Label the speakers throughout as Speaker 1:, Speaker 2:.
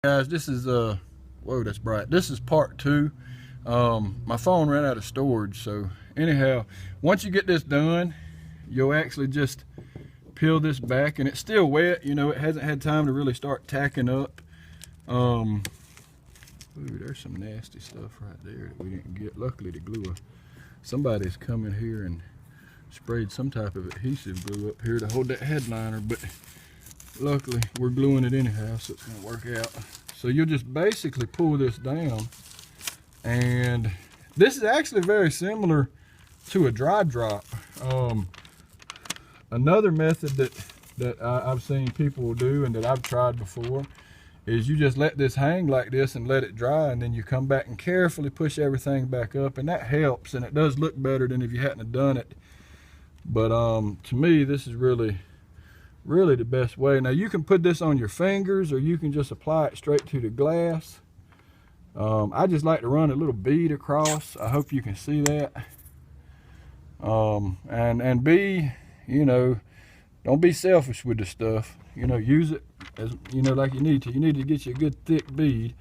Speaker 1: Guys, this is whoa, that's bright. This is part 2. My phone ran out of storage, so anyhow, once you get this done, you'll actually just peel this back, and it's still wet. You know, it hasn't had time to really start tacking up. Ooh, there's some nasty stuff right there that we didn't get. Luckily, the glue, somebody's come in here and sprayed some type of adhesive glue up here to hold that headliner, but luckily we're gluing it anyhow, so it's going to work out. So you'll just basically pull this down, and this is actually very similar to a dry drop. Another method that I've seen people do and that I've tried before is you just let this hang like this and let it dry, and then you come back and carefully push everything back up, and that helps, and it does look better than if you hadn't have done it. But to me, this is really the best way. Now you can put this on your fingers, or you can just apply it straight to the glass. I just like to run a little bead across. I hope you can see that. And be, you know, don't be selfish with the stuff. You know, use it as, you know, like you need to. You need to get you a good thick bead.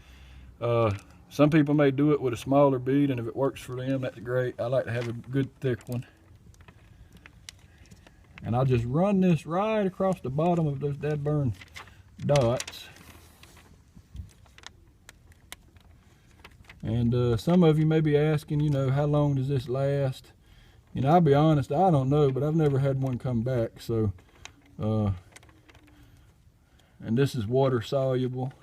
Speaker 1: Some people may do it with a smaller bead, and if it works for them, that's great. I like to have a good thick one. And I'll just run this right across the bottom of those dead burn dots. And some of you may be asking, you know, how long does this last? You know, I'll be honest, I don't know, but I've never had one come back. So, and this is water soluble.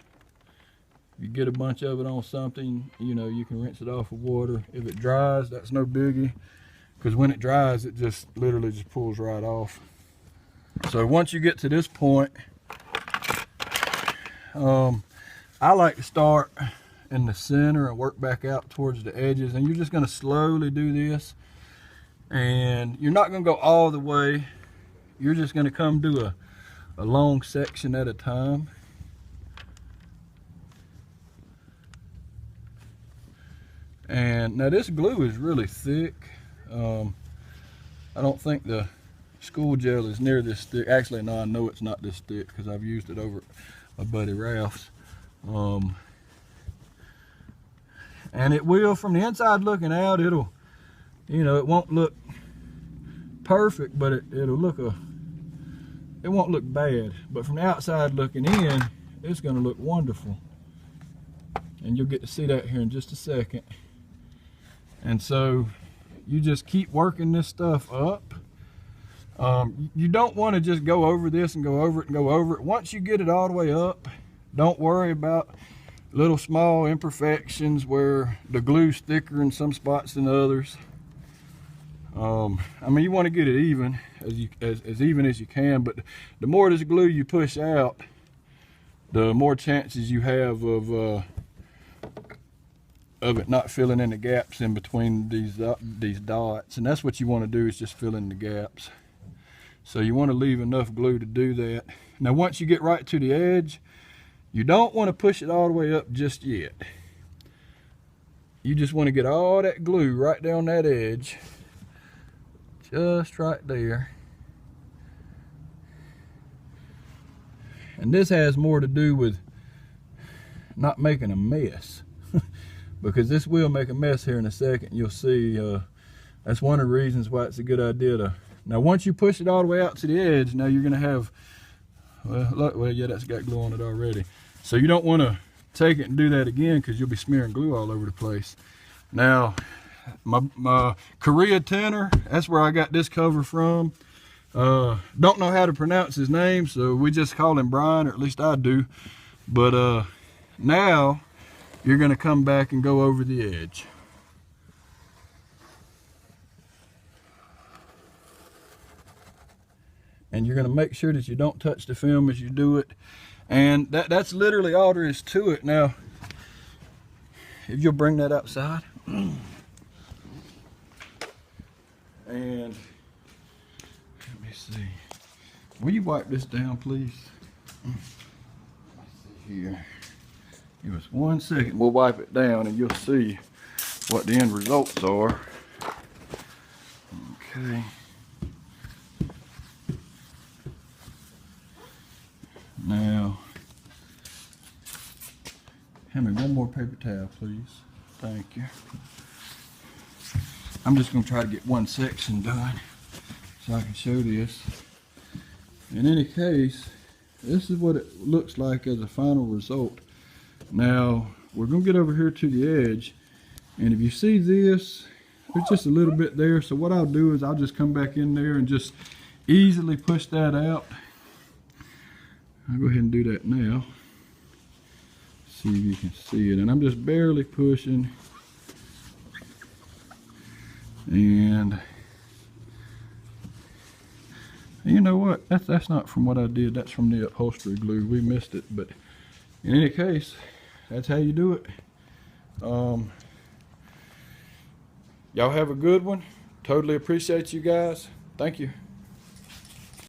Speaker 1: If you get a bunch of it on something, you know, you can rinse it off with water. If it dries, that's no biggie, because when it dries, it just literally just pulls right off. So once you get to this point, I like to start in the center and work back out towards the edges, and you're just going to slowly do this, and you're not going to go all the way. You're just going to come do a long section at a time. And now this glue is really thick. I don't think the school gel is near this thick. Actually, no, I know it's not this thick because I've used it over my buddy Ralph's. And it will, from the inside looking out, it'll, you know, it won't look perfect, but it'll look it won't look bad. But from the outside looking in, it's going to look wonderful. And you'll get to see that here in just a second. And so you just keep working this stuff up. You don't want to just go over this and go over it and go over it. Once you get it all the way up, don't worry about little small imperfections where the glue's thicker in some spots than others. I mean, you want to get it even, as even as you can, but the more this glue you push out, the more chances you have of it not filling in the gaps in between these dots. And that's what you want to do, is just fill in the gaps. So you want to leave enough glue to do that. Now once you get right to the edge, you don't want to push it all the way up just yet. You just want to get all that glue right down that edge, just right there. And this has more to do with not making a mess. Because this will make a mess here in a second. You'll see. That's one of the reasons why it's a good idea to. Now, once you push it all the way out to the edge, now you're going to have. Well, yeah, that's got glue on it already. So you don't want to take it and do that again, because you'll be smearing glue all over the place. Now, my Korea tinner, that's where I got this cover from. Don't know how to pronounce his name, so we just call him Brian, or at least I do. But now you're going to come back and go over the edge. And you're going to make sure that you don't touch the film as you do it. And that's literally all there is to it. Now, if you'll bring that outside. And let me see. Will you wipe this down, please? Let's see here. Give us 1 second. We'll wipe it down and you'll see what the end results are. Okay. Now, Hand me one more paper towel, please. Thank you. I'm just going to try to get one section done so I can show this. In any case, this is what it looks like as a final result. Now, we're going to get over here to the edge, and if you see this, there's just a little bit there. So what I'll do is I'll just come back in there and just easily push that out. I'll go ahead and do that now. See if you can see it, and I'm just barely pushing, and you know what, that's not from what I did, that's from the upholstery glue. We missed it, but in any case, that's how you do it. Y'all have a good one. Totally appreciate you guys. Thank you.